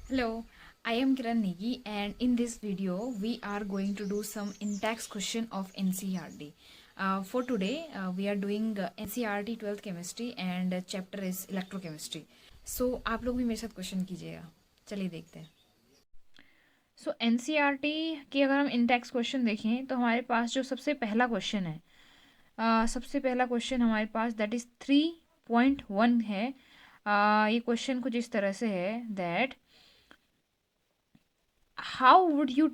Hello, I am Kiran Negi, and in this video we are going to do some in-text question of NCERT. For today, we are doing NCERT 12th chemistry and chapter is electrochemistry. So आप लोग भी मेरे साथ question कीजिएगा. चलिए देखते हैं. सो NCERT की अगर हम in-text क्वेश्चन देखें तो हमारे पास जो सबसे पहला क्वेश्चन है, सबसे पहला क्वेश्चन हमारे पास दैट इज़ 3.1 है. ये क्वेश्चन कुछ इस तरह से है that how would you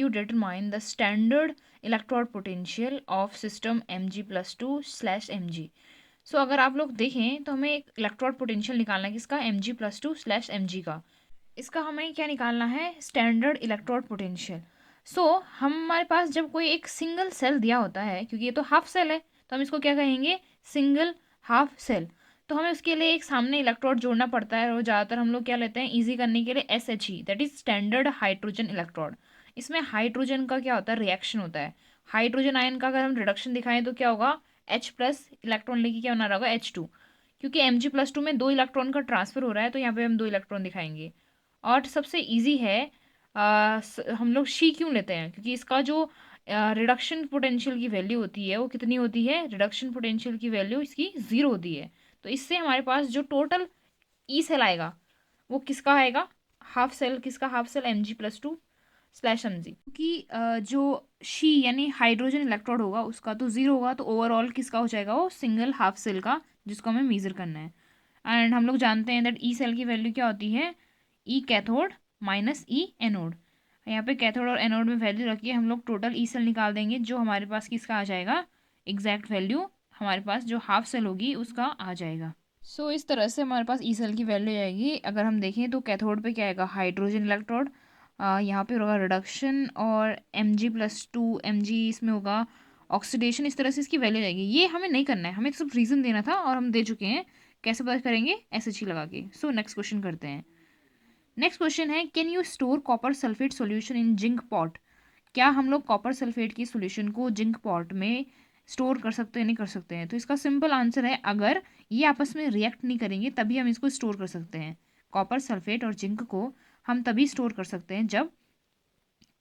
determine the standard electrode potential of system Mg+2/Mg. सो अगर आप लोग देखें तो हमें एक इलेक्ट्रोड पोटेंशियल निकालना है किसका Mg+2/Mg का. इसका हमें क्या निकालना है स्टैंडर्ड इलेक्ट्रोड पोटेंशियल. सो हमारे पास जब कोई एक सिंगल सेल दिया होता है, क्योंकि ये तो हाफ सेल है तो हम इसको क्या कहेंगे सिंगल हाफ सेल. तो हमें उसके लिए एक सामने इलेक्ट्रोड जोड़ना पड़ता है और ज़्यादातर हम लोग क्या लेते हैं इजी करने के लिए SHE that is standard hydrogen electrode. इसमें हाइड्रोजन का क्या होता है रिएक्शन होता है. हाइड्रोजन आयन का अगर हम रिडक्शन दिखाएं तो क्या होगा H+ इलेक्ट्रॉन लेके क्या बना रहा होगा H2. क्योंकि Mg+2 में 2 इलेक्ट्रॉन का ट्रांसफर हो रहा है तो यहाँ पे हम 2 इलेक्ट्रॉन दिखाएंगे. और सबसे इजी है हम लोग शी क्यों लेते हैं क्योंकि इसका जो रिडक्शन पोटेंशियल की वैल्यू होती है वो कितनी होती है रिडक्शन पोटेंशियल की वैल्यू इसकी 0 होती है. तो इससे हमारे पास जो टोटल ई सेल आएगा वो किसका आएगा हाफ सेल. किसका हाफ सेल Mg+2/Mg. क्योंकि जो शी यानी हाइड्रोजन इलेक्ट्रोड होगा उसका तो 0 होगा तो ओवरऑल किसका हो जाएगा वो सिंगल हाफ सेल का जिसको हमें मेजर करना है. एंड हम लोग जानते हैं दैट ई सेल की वैल्यू क्या होती है ई कैथोड माइनस ई एनोड. यहाँ पे कैथोड और एनोड में वैल्यू रखिए हम लोग टोटल ई सेल निकाल देंगे जो हमारे पास किसका आ जाएगा एग्जैक्ट वैल्यू हमारे पास जो हाफ सेल होगी उसका आ जाएगा. सो इस तरह से हमारे पास ई सेल की वैल्यू आएगी. अगर हम देखें तो कैथोड पे क्या आएगा हाइड्रोजन इलेक्ट्रोड, यहाँ पे होगा रिडक्शन और Mg+2 इसमें होगा ऑक्सीडेशन. इस तरह से इसकी वैल्यू आएगी. ये हमें नहीं करना है, हमें सिर्फ रीज़न देना था और हम दे चुके हैं. कैसे पता करेंगे SHE लगा के. सो नेक्स्ट क्वेश्चन करते हैं. नेक्स्ट क्वेश्चन है can you store copper sulphate solution in zinc pot. क्या हम लोग कॉपर सल्फेट की सॉल्यूशन को जिंक पॉट में स्टोर कर सकते हैं नहीं कर सकते हैं. तो इसका सिंपल आंसर है अगर ये आपस में रिएक्ट नहीं करेंगे तभी हम इसको स्टोर कर सकते हैं. कॉपर सल्फेट और जिंक को हम तभी स्टोर कर सकते हैं जब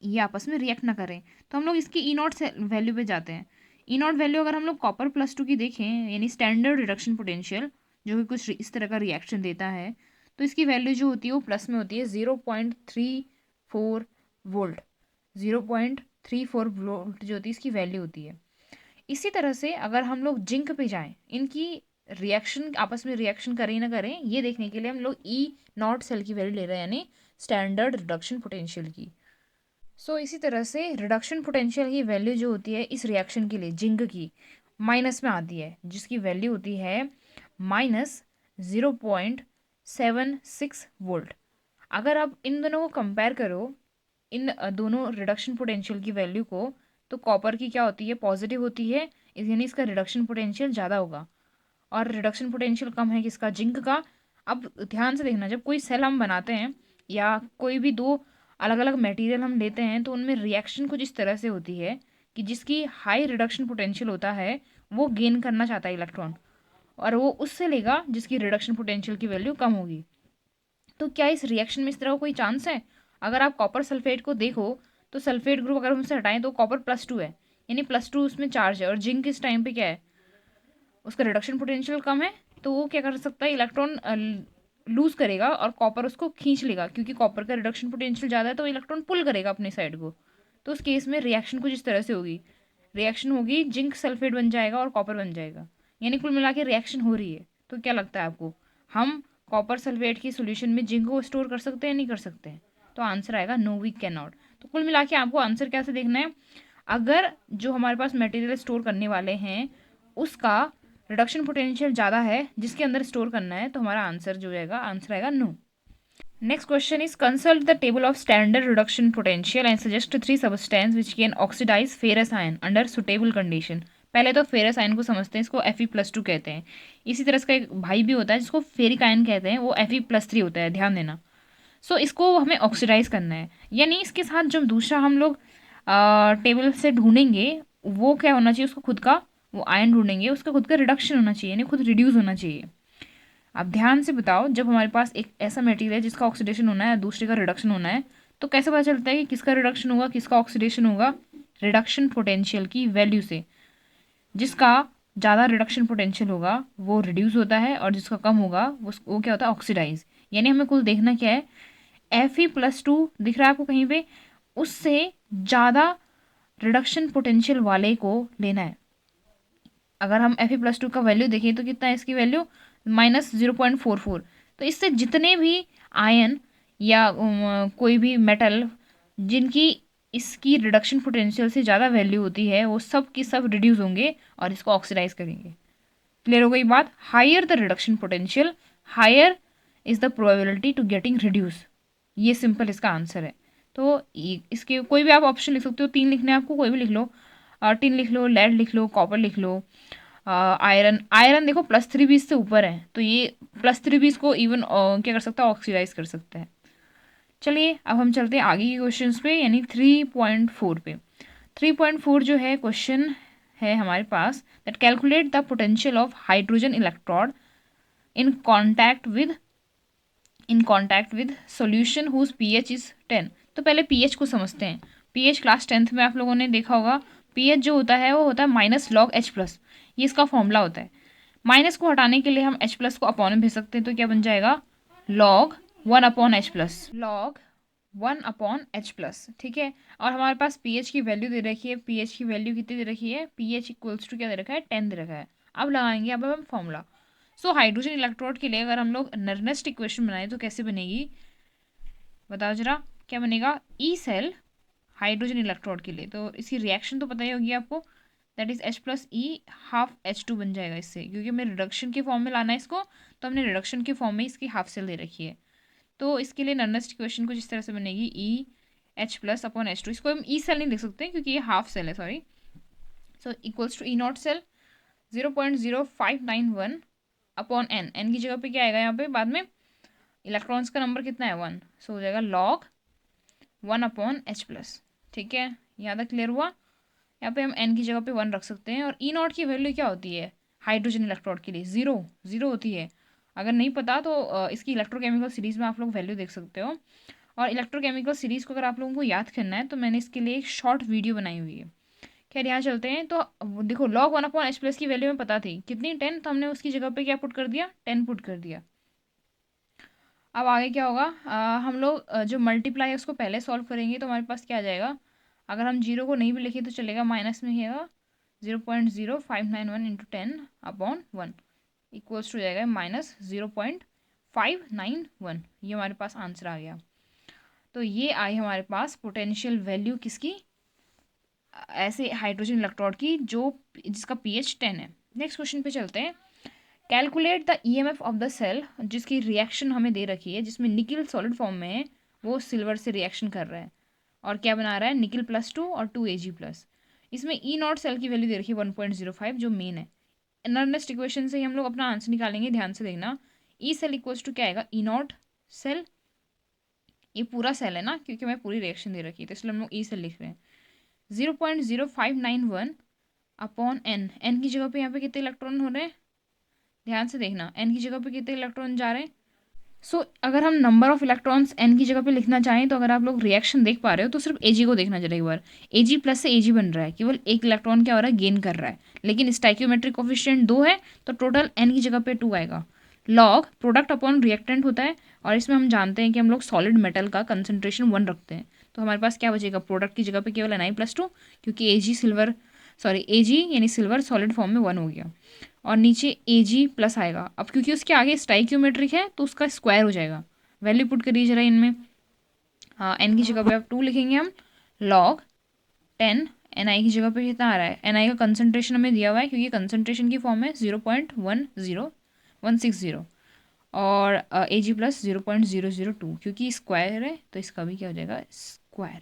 ये आपस में रिएक्ट ना करें. तो हम लोग इसकी E0 से वैल्यू पे जाते हैं. E0 वैल्यू अगर हम लोग कॉपर+2 की देखें यानी स्टैंडर्ड रिडक्शन पोटेंशियल जो कि कुछ इस तरह का रिएक्शन देता है तो इसकी वैल्यू जो होती है वो प्लस में होती है 0.34 वोल्ट. 0.34 वोल्ट जो होती है इसकी वैल्यू होती है. इसी तरह से अगर हम लोग जिंक पे जाएं इनकी रिएक्शन आपस में रिएक्शन करें ना करें ये देखने के लिए हम लोग E0 सेल की वैल्यू ले रहे हैं यानी स्टैंडर्ड रिडक्शन पोटेंशियल की. सो इसी तरह से रिडक्शन पोटेंशियल की वैल्यू जो होती है इस रिएक्शन के लिए जिंक की माइनस में आती है जिसकी वैल्यू होती है -0.76 वोल्ट. अगर आप इन दोनों को कंपेयर करो इन दोनों रिडक्शन पोटेंशियल की वैल्यू को तो कॉपर की क्या होती है पॉजिटिव होती है यानी इसका रिडक्शन पोटेंशियल ज़्यादा होगा और रिडक्शन पोटेंशियल कम है किसका जिंक का. अब ध्यान से देखना जब कोई सेल हम बनाते हैं या कोई भी दो अलग अलग मटेरियल हम लेते हैं तो उनमें रिएक्शन कुछ इस तरह से होती है कि जिसकी हाई रिडक्शन पोटेंशियल होता है वो गेन करना चाहता है इलेक्ट्रॉन और वो उससे लेगा जिसकी रिडक्शन पोटेंशियल की वैल्यू कम होगी. तो क्या इस रिएक्शन में इस तरह का कोई चांस है. अगर आप कॉपर सल्फेट को देखो तो सल्फेट ग्रुप अगर हम उससे हटाएं तो कॉपर+2 है यानी +2 उसमें चार्ज है और जिंक इस टाइम पे क्या है उसका रिडक्शन पोटेंशियल कम है तो वो क्या कर सकता है इलेक्ट्रॉन लूज करेगा और कॉपर उसको खींच लेगा क्योंकि कॉपर का रिडक्शन पोटेंशियल ज़्यादा है तो इलेक्ट्रॉन पुल करेगा अपनी साइड को. तो उस केस में रिएक्शन कुछ इस तरह से होगी. रिएक्शन होगी जिंक सल्फेट बन जाएगा और कॉपर बन जाएगा यानी कुल मिला के रिएक्शन हो रही है. तो क्या लगता है आपको हम कॉपर सल्फेट की सोल्यूशन में जिंक को स्टोर कर सकते हैं नहीं कर सकते हैं. तो आंसर आएगा नो वी कैन नॉट. तो कुल मिला के आपको आंसर कैसे देखना है अगर जो हमारे पास मटेरियल स्टोर करने वाले हैं उसका रिडक्शन पोटेंशियल ज़्यादा है जिसके अंदर स्टोर करना है तो हमारा आंसर जो रहेगा आंसर आएगा no. Next question is consult the table of standard reduction potential and suggest 3 substance which can oxidize ferrous ion under suitable condition. पहले तो फेरस आयन को समझते हैं इसको Fe+2 कहते हैं. इसी तरह इसका एक भाई भी होता है जिसको फेरिक आयन कहते हैं वो Fe+3 होता है ध्यान देना. सो इसको हमें ऑक्सीडाइज करना है यानी इसके साथ जो दूसरा हम लोग टेबल से ढूंढेंगे वो क्या होना चाहिए उसका खुद का वो आयन ढूंढेंगे उसका खुद का रिडक्शन होना चाहिए यानी खुद रिड्यूस होना चाहिए. अब ध्यान से बताओ, जब हमारे पास एक ऐसा मटेरियल है जिसका ऑक्सीडेशन होना है, दूसरे का रिडक्शन होना है, तो कैसे पता चलता है कि किसका रिडक्शन होगा, किसका ऑक्सीडेशन होगा? रिडक्शन पोटेंशियल की वैल्यू से। जिसका ज़्यादा रिडक्शन पोटेंशियल होगा वो रिड्यूस होता है, और जिसका कम होगा वो क्या होता है? ऑक्सीडाइज। यानी हमें कुल देखना क्या है, Fe+2 दिख रहा है आपको कहीं पे, उससे ज़्यादा रिडक्शन पोटेंशियल वाले को लेना है। अगर हम Fe+2 का वैल्यू देखें तो कितना है इसकी वैल्यू? -0.44। तो इससे जितने भी आयन या कोई भी मेटल जिनकी इसकी रिडक्शन पोटेंशियल से ज़्यादा वैल्यू होती है, वो सब की सब रिड्यूस होंगे और इसको ऑक्सीडाइज करेंगे। क्लियर हो गई बात? Higher the reduction potential, higher is the probability to getting reduce. ये सिंपल इसका आंसर है। तो इसके कोई भी आप ऑप्शन लिख सकते हो, 3 लिखने हैं आपको, कोई भी लिख लो। टिन लिख लो, लेड लिख लो, कॉपर लिख लो, आयरन। आयरन देखो +3 से ऊपर है, तो ये +3 को इवन क्या कर सकता है? ऑक्सीडाइज कर सकता है। चलिए अब हम चलते हैं आगे के क्वेश्चन पे, यानी 3.4 पे। 3.4 जो है क्वेश्चन है हमारे पास, that calculate the potential of hydrogen electrode in contact with solution whose pH is 10। तो पहले pH को समझते हैं। pH क्लास 10th में आप लोगों ने देखा होगा। pH जो होता है वो होता है -log H+। ये इसका फॉर्मूला होता है। माइनस को हटाने के लिए हम H+ को अपॉन में भेज सकते हैं, तो क्या बन जाएगा? log 1/H+। log 1/H+, ठीक है। और हमारे पास pH की वैल्यू दे रखी है। pH की वैल्यू कितनी दे रखी है? pH इक्वल्स टू क्या दे रखा है? 10 दे रखा है। अब लगाएंगे अब हम फॉर्मूला। सो हाइड्रोजन इलेक्ट्रोड के लिए अगर हम लोग नर्नेस्ट इक्वेशन बनाए तो कैसे बनेगी? बताओ जरा, क्या बनेगा? ई सेल हाइड्रोजन इलेक्ट्रोड के लिए, तो इसकी रिएक्शन तो पता ही होगी आपको, दैट इज H+E ½ H2 बन जाएगा इससे, क्योंकि हमें रिडक्शन के फॉर्म में लाना है इसको, तो हमने रिडक्शन के फॉर्म में इसकी हाफ सेल दे रखी है। तो इसके लिए नर्नेस्ट इक्वेशन कुछ इस तरह से बनेगी, EH+/H2। इसको हम ई सेल नहीं लिख सकते क्योंकि ये हाफ सेल है, sorry. So equals to E0 cell 0.0591/n। n की जगह पे क्या आएगा यहाँ पे बाद में? इलेक्ट्रॉन्स का नंबर कितना है? 1। सो हो जाएगा log 1/H+। ठीक है, यहाँ तक क्लियर हुआ? यहाँ पे हम n की जगह पे 1 रख सकते हैं। और E0 की वैल्यू क्या होती है हाइड्रोजन इलेक्ट्रोड के लिए? 0 होती है। अगर नहीं पता तो इसकी इलेक्ट्रोकेमिकल सीरीज़ में आप लोग वैल्यू देख सकते हो। और इलेक्ट्रोकेमिकल सीरीज़ को अगर आप लोगों को याद करना है तो मैंने इसके लिए एक शॉर्ट वीडियो बनाई हुई है। खैर यहाँ चलते हैं। तो देखो log 1/H+ की वैल्यू में पता थी कितनी? 10। तो हमने उसकी जगह पे क्या पुट कर दिया? 10 पुट कर दिया। अब आगे क्या होगा? हम लोग जो मल्टीप्लाई है उसको पहले सॉल्व करेंगे, तो हमारे पास क्या आ जाएगा? अगर हम 0 को नहीं भी लिखे तो चलेगा, माइनस में ही है 0.0591 इंटू 10/1 इक्वल्स टू जाएगा -0.591। ये हमारे पास आंसर आ गया। तो ये आई हमारे पास पोटेंशियल वैल्यू किसकी? ऐसे हाइड्रोजन इलेक्ट्रोड की जिसका pH 10 है। नेक्स्ट क्वेश्चन पे चलते हैं। Calculate the EMF of the cell, जिसकी रिएक्शन हमें दे रखी है, जिसमें निकिल सॉलिड फॉर्म में है, वो सिल्वर से रिएक्शन कर रहा है और क्या बना रहा है? निकिल +2 और 2Ag+। इसमें E0 सेल की वैल्यू दे रखी है 1.05, जो मेन है। नर्नेस्ट इक्वेशन से ही हम लोग अपना आंसर निकालेंगे, ध्यान से देखना। ई सेल इक्वल्स टू क्या आएगा? E0 cell. ये पूरा सेल है ना, क्योंकि मैं पूरी रिएक्शन दे रखी है, तो इसलिए हम लोग ई सेल लिख रहे हैं। 0.0591/n। n की जगह पे यहाँ पे कितने इलेक्ट्रॉन हो रहे हैं? ध्यान से देखना, n की जगह पे कितने इलेक्ट्रॉन जा रहे हैं? अगर हम नंबर ऑफ इलेक्ट्रॉन्स n की जगह पे लिखना चाहें, तो अगर आप लोग रिएक्शन देख पा रहे हो तो सिर्फ Ag को देखना जरा एक बार। Ag+ से Ag बन रहा है, केवल एक इलेक्ट्रॉन क्या हो रहा है? गेन कर रहा है। लेकिन स्टाइक्योमेट्रिक कोफिशिएंट 2 है, तो टोटल n की जगह पे 2 आएगा। लॉग प्रोडक्ट अपॉन रिएक्टेंट होता है, और इसमें हम जानते हैं कि हम लोग सॉलिड मेटल का कंसंट्रेशन 1 रखते हैं, तो हमारे पास क्या बचेगा? प्रोडक्ट की जगह पे केवल Ni+2, क्योंकि Ag यानी सिल्वर सॉलिड फॉर्म में 1 हो गया, और नीचे Ag+ आएगा। अब क्योंकि उसके आगे स्टाइक्योमेट्रिक है तो उसका स्क्वायर हो जाएगा। वैल्यू पुट करिए जरा इनमें। n की जगह पे आप 2 लिखेंगे हम, log 10। Ni की जगह पे कितना आ रहा है? Ni का कंसंट्रेशन हमें दिया हुआ है, क्योंकि कंसंट्रेशन की फॉर्म है 0.10160, और Ag+ 0.002, क्योंकि स्क्वायर है तो इसका भी क्या हो जाएगा? स्क्वायर।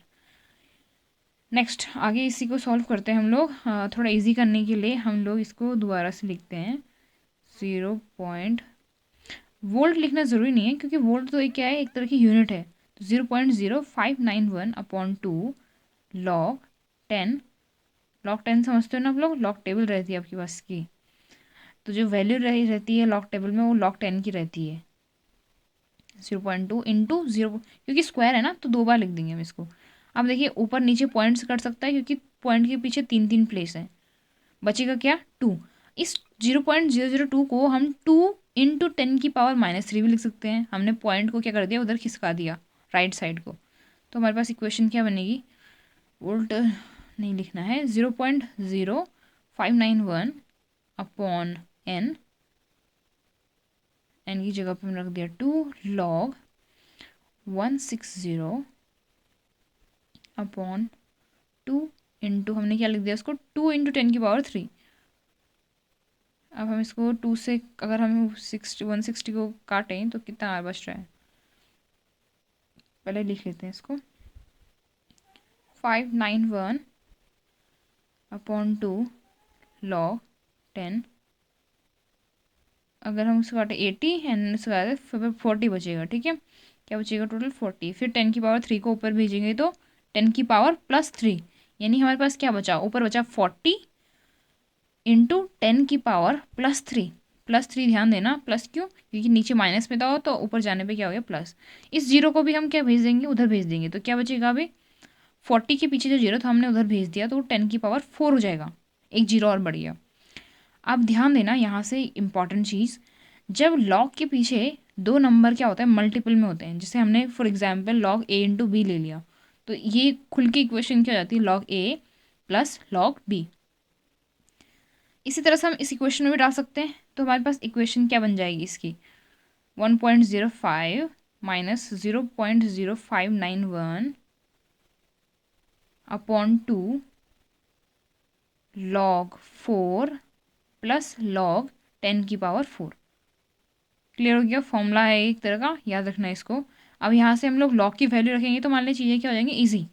नेक्स्ट आगे इसी को सॉल्व करते हैं हम लोग। थोड़ा इजी करने के लिए हम लोग इसको दोबारा से लिखते हैं। 0. वोल्ट लिखना ज़रूरी नहीं है, क्योंकि वोल्ट तो एक क्या है? एक तरह की यूनिट है। तो 0.0591/2 log 10। log 10 समझते हो ना आप लोग? लॉग टेबल रहती है आपके पास की। तो जो वैल्यू रहती है लॉग टेबल में वो log 10 की रहती है। 0.2 इंटू 0, क्योंकि स्क्वायर है ना तो 2 बार लिख देंगे हम इसको। अब देखिए ऊपर नीचे पॉइंट्स कट सकता है क्योंकि पॉइंट के पीछे 3 प्लेस हैं। बचेगा क्या 2। इस 0.002 को हम 2 इंटू 10⁻³ भी लिख सकते हैं। हमने पॉइंट को क्या कर दिया, उधर खिसका दिया राइट साइड को। तो हमारे पास इक्वेशन क्या बनेगी, वोल्ट नहीं लिखना है, 0.0591 अपॉन n की जगह पे हम रख दिया 2 log 160 अपॉन 2 इंटू हमने क्या लिख दिया उसको 2 इंटू 10⁻³ अब हम इसको 2 से अगर हम 160 को काटें तो कितना आर बच रहा है, पहले लिख लेते हैं इसको। 591 अपॉन 2 log 10, अगर हम उसको काटे 80 एंड उसको काटे फिर 40 बचेगा। ठीक है, क्या बचेगा टोटल 40। फिर 10⁻³ को ऊपर भेजेंगे तो 10⁻+3, यानी हमारे पास क्या बचा, ऊपर बचा 40 इंटू 10⁻+3। +3 ध्यान देना, प्लस क्यों, क्योंकि नीचे माइनस में था तो ऊपर जाने पे क्या हो गया प्लस। इस जीरो को भी हम क्या भेज देंगे, उधर भेज देंगे, तो क्या बचेगा अभी 40 के पीछे जो जीरो था हमने उधर भेज दिया तो 10⁻4 हो जाएगा, एक जीरो और बढ़ गया। अब ध्यान देना यहाँ से इम्पॉर्टेंट चीज़, जब लॉग के पीछे 2 नंबर क्या होता है मल्टीपल में होते हैं, जैसे हमने for example log a into b ले लिया, तो ये खुल के इक्वेशन क्या हो जाती है log a plus log b। इसी तरह से हम इस इक्वेशन में भी डाल सकते हैं, तो हमारे पास इक्वेशन क्या बन जाएगी इसकी, 1.05 minus 0.0591 upon 2 log 4 plus log 10⁻4। Clear हो गया, फॉर्मूला है एक तरह का, याद रखना है इसको। अब यहाँ से हम लोग log की वैल्यू रखेंगे तो मान लीजिए चीज़ें क्या हो जाएंगी ईजी।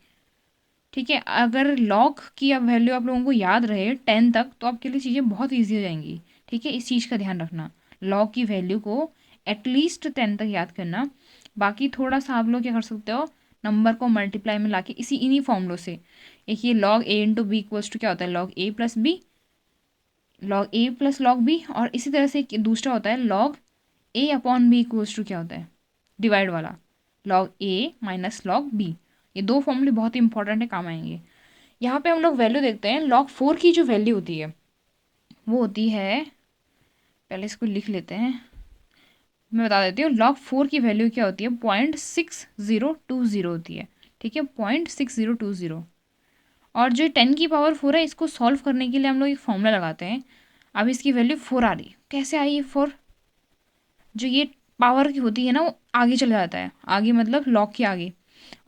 ठीक है, अगर log की अब वैल्यू आप लोगों को याद रहे 10 तक तो आपके लिए चीज़ें बहुत ईजी हो जाएंगी। ठीक है, इस चीज़ का ध्यान रखना, log की वैल्यू को एटलीस्ट 10 तक याद करना। बाकी थोड़ा सा आप लोग क्या कर सकते हो, नंबर को मल्टीप्लाई में लाके इन्हीं फॉर्मूलों से, एक ये log a into b equals to क्या होता है log a plus b, log a plus log b, और इसी तरह से दूसरा होता है log a upon b equals to क्या होता है डिवाइड वाला log a minus log b। ये 2 फॉर्मूले बहुत ही इंपॉर्टेंट है, काम आएंगे। यहाँ पे हम लोग वैल्यू देखते हैं, log 4 की जो वैल्यू होती है वो होती है, पहले इसको लिख लेते हैं, मैं बता देती हूँ log 4 की वैल्यू क्या होती है 0.6020 होती है। ठीक है, 0.6020। और जो 10⁻4 है इसको सॉल्व करने के लिए हम लोग एक फॉर्मूला लगाते हैं। अब इसकी वैल्यू 4 आ रही, कैसे आई है 4, जो ये पावर की होती है ना वो आगे चला जाता है, आगे मतलब log के आगे,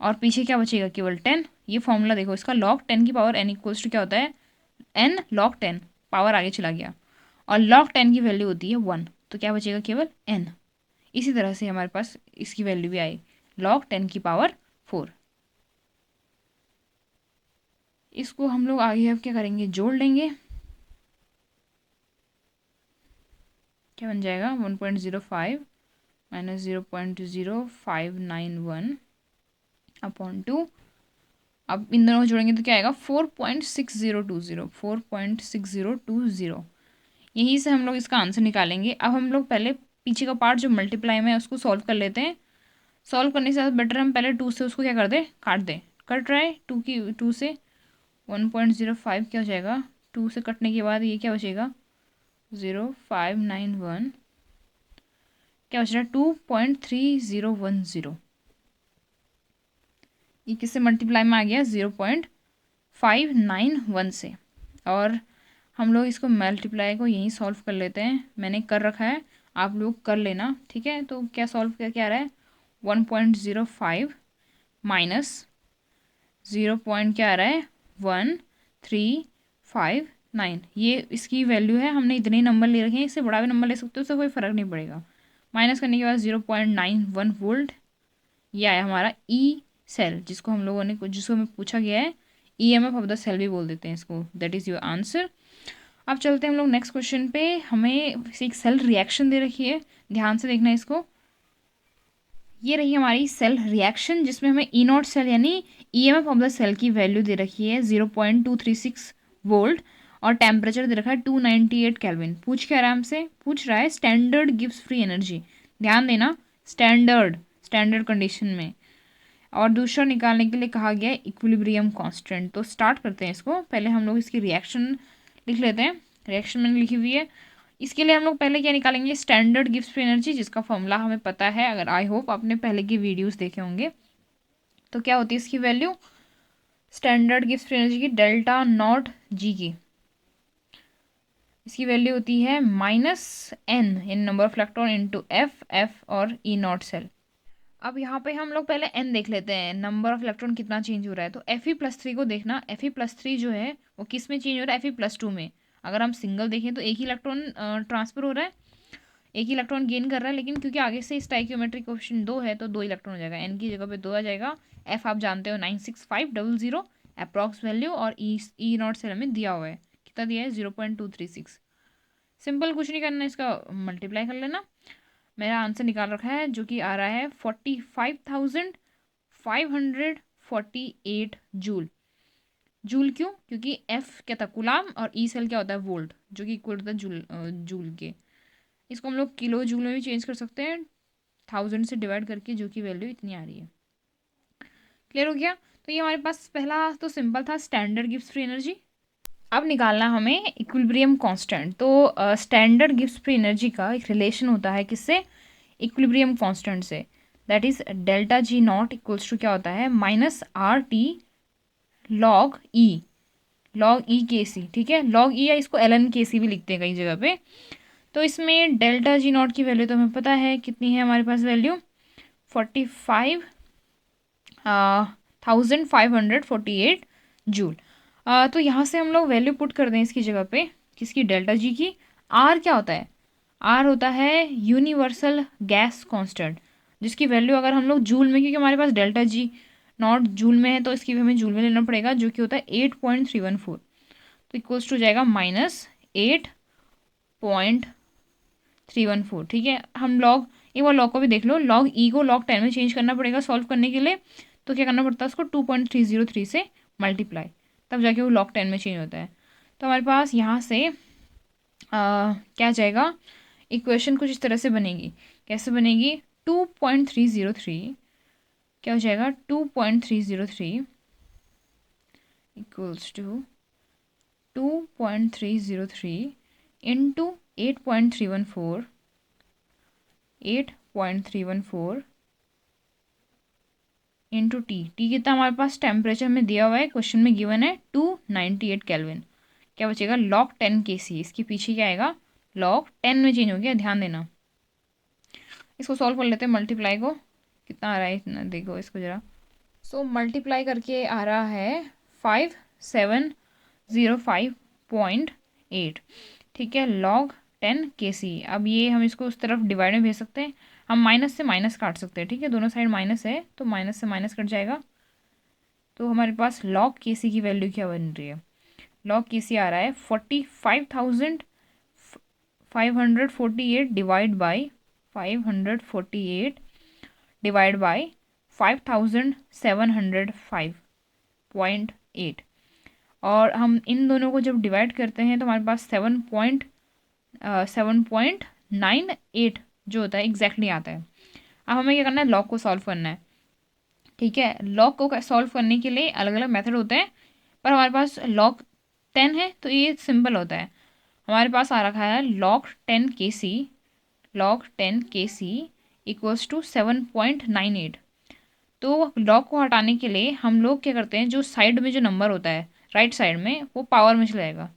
और पीछे क्या बचेगा केवल 10। ये फॉर्मूला देखो इसका, log 10⁻n इक्वल्स टू क्या होता है n log 10, पावर आगे चला गया, और log 10 की वैल्यू होती है 1, तो क्या बचेगा केवल n। इसी तरह से हमारे पास इसकी वैल्यू भी आई log 10⁻4। इसको हम लोग आगे अब क्या करेंगे, जोड़ लेंगे, क्या बन जाएगा 1.05 माइनस 0.0591 अपॉन 2। अब इन दोनों को जोड़ेंगे तो क्या आएगा 4.6020। यहीं से हम लोग इसका आंसर निकालेंगे। अब हम लोग पहले पीछे का पार्ट जो मल्टीप्लाई में है उसको सॉल्व कर लेते हैं। सॉल्व करने से बेटर हम पहले 2 से उसको क्या कर दें, काट दें। कट रहा है 2 से 1.05 क्या हो जाएगा, 2 से कटने के बाद ये क्या बचेगा 0.591, क्या बच रहा है 2.3010। ये किससे मल्टीप्लाई में आ गया 0.591 से। और हम लोग इसको मल्टीप्लाई को यहीं सॉल्व कर लेते हैं, मैंने कर रखा है, आप लोग कर लेना। ठीक है, तो क्या सॉल्व करके आ रहा है 1.05 माइनस 0. क्या आ रहा है 1359, ये इसकी वैल्यू है। हमने इतने ही नंबर ले रखे हैं, इससे बड़ा भी नंबर ले सकते हो, उससे कोई फ़र्क नहीं पड़ेगा। माइनस करने के बाद 0.91 वोल्ट, ये आया हमारा ई सेल, जिसको हम लोगों ने जिसको हमें पूछा गया है EMF ऑफ द सेल भी बोल देते हैं इसको। That is your answer. अब चलते हैं हम लोग नेक्स्ट क्वेश्चन पे। हमें एक सेल रिएक्शन दे रखी है, ध्यान से देखना इसको। ये रही हमारी सेल रिएक्शन, जिसमें हमें E0 सेल यानी EMF ऑफ द सेल की वैल्यू दे रखी है 0.236 वोल्ट, और टेम्परेचर दे रखा है 298 केल्विन। पूछ क्या रहा है हमसे, पूछ रहा है स्टैंडर्ड गिव्स फ्री एनर्जी। ध्यान देना, स्टैंडर्ड कंडीशन में। और दूसरा निकालने के लिए कहा गया है इक्विलिब्रियम कांस्टेंट। तो स्टार्ट करते हैं इसको। पहले हम लोग इसकी रिएक्शन लिख लेते हैं। रिएक्शन मैंने लिखी हुई है। इसके लिए हम लोग पहले क्या निकालेंगे, स्टैंडर्ड गिव्स फ्री एनर्जी, जिसका फॉर्मूला हमें पता है, अगर आई होप आपने पहले की वीडियोस देखे होंगे। तो क्या होती है इसकी value, standard gives free energy की डेल्टा नॉट जी की, इसकी वैल्यू होती है -n in number of electron into F और ई नॉट सेल। अब यहाँ पे हम लोग पहले n देख लेते हैं, नंबर ऑफ इलेक्ट्रॉन कितना चेंज हो रहा है। तो Fe+3 को देखना, Fe+3 जो है वो किस में चेंज हो रहा है, Fe+2 में। अगर हम सिंगल देखें तो एक ही इलेक्ट्रॉन ट्रांसफर हो रहा है, एक ही इलेक्ट्रॉन गेन कर रहा है, लेकिन क्योंकि आगे से स्टाइकियोमेट्रिक कोएफिशिएंट 2 है तो 2 इलेक्ट्रॉन हो जाएगा, n की जगह पे 2 आ जाएगा। F आप जानते हो 96500 अप्रॉक्स वैल्यू, और ई नॉट सेल हमें दिया हुआ है, कितना दिया है 0.236। सिंपल, कुछ नहीं करना, इसका मल्टीप्लाई कर लेना। मेरा आंसर निकाल रखा है जो कि आ रहा है 45,548 जूल। जूल क्यों, क्योंकि एफ क्या था, कुलाम, और ई सेल क्या होता है, वोल्ट, जो कि इक्वल होता है जूल के। इसको हम लोग किलो जूल में भी चेंज कर सकते हैं, 1000 से डिवाइड करके, जो कि वैल्यू इतनी आ रही है। क्लियर हो गया। तो ये हमारे पास पहला तो सिंपल था, स्टैंडर्ड गिव्स फ्री एनर्जी। अब निकालना हमें इक्विलिब्रियम कांस्टेंट। तो स्टैंडर्ड गिव्स फ्री एनर्जी का एक रिलेशन होता है किससे, इक्विलिब्रियम कांस्टेंट से। That is delta G not equals to क्या होता है, -RT log ई के सी। ठीक है, log ई या इसको ln के सी भी लिखते हैं कई जगह पे। तो इसमें डेल्टा जी नॉट की वैल्यू तो हमें पता है कितनी है, हमारे पास वैल्यू 45,548 जूल। तो यहाँ से हम लोग वैल्यू पुट कर दें इसकी जगह पे, किसकी, डेल्टा जी की। आर क्या होता है, आर होता है यूनिवर्सल गैस कांस्टेंट, जिसकी वैल्यू अगर हम लोग जूल में, क्योंकि हमारे पास डेल्टा जी नॉट जूल में है तो इसकी भी हमें जूल में लेना पड़ेगा, जो कि होता है 8.314। तो इक्वल्स टू जाएगा -8.314। ठीक है, हम लॉग, एक बार लॉग को भी देख लो, लॉग ई को log 10 में चेंज करना पड़ेगा सॉल्व करने के लिए। तो क्या करना पड़ता है, उसको 2.303 से मल्टीप्लाई, तब जाके वो log 10 में चेंज होता है। तो हमारे पास यहाँ से क्या जाएगा, इक्वेशन कुछ इस तरह से बनेगी। कैसे बनेगी, 2.303 क्या हो जाएगा, 2.303 equals to 2.303 into 8.314 into T कितना हमारे पास टेम्परेचर में दिया हुआ है, क्वेश्चन में गिवन है 298 केल्विन। क्या बचेगा, log 10 के सी, इसके पीछे क्या आएगा, log 10 में चेंज हो गया, ध्यान देना। इसको सॉल्व कर लेते हैं, मल्टीप्लाई को, कितना आ रहा है इतना देखो इसको ज़रा। सो मल्टीप्लाई करके आ रहा है 5705.8। ठीक है, log 10 के सी। अब ये हम इसको उस तरफ डिवाइड में भेज सकते हैं, हम माइनस से माइनस काट सकते हैं। ठीक है, दोनों साइड माइनस है तो माइनस से माइनस कट जाएगा। तो हमारे पास log के सी की वैल्यू क्या बन रही है, log के सी आ रहा है 45,548 डिवाइड बाई 548 और हम इन दोनों को जब डिवाइड करते हैं तो हमारे पास 7.98 जो होता है एग्जैक्टली आता है। अब हमें क्या करना है, लॉग को सॉल्व करना है। ठीक है, लॉग को सॉल्व करने के लिए अलग अलग मेथड होते हैं, पर हमारे पास log 10 है तो ये सिंपल होता है। हमारे पास आ रखा है log 10 के सी इक्वल्स टू 7.98। तो log को हटाने के लिए हम लोग क्या करते हैं, जो साइड में जो नंबर होता है राइट साइड में, वो पावर में चला जाएगा,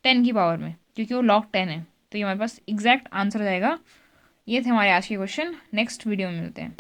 10 की पावर में, क्योंकि वो log 10 है। तो ये हमारे पास एग्जैक्ट आंसर आ जाएगा। ये थे हमारे आज के क्वेश्चन, नेक्स्ट वीडियो में मिलते हैं।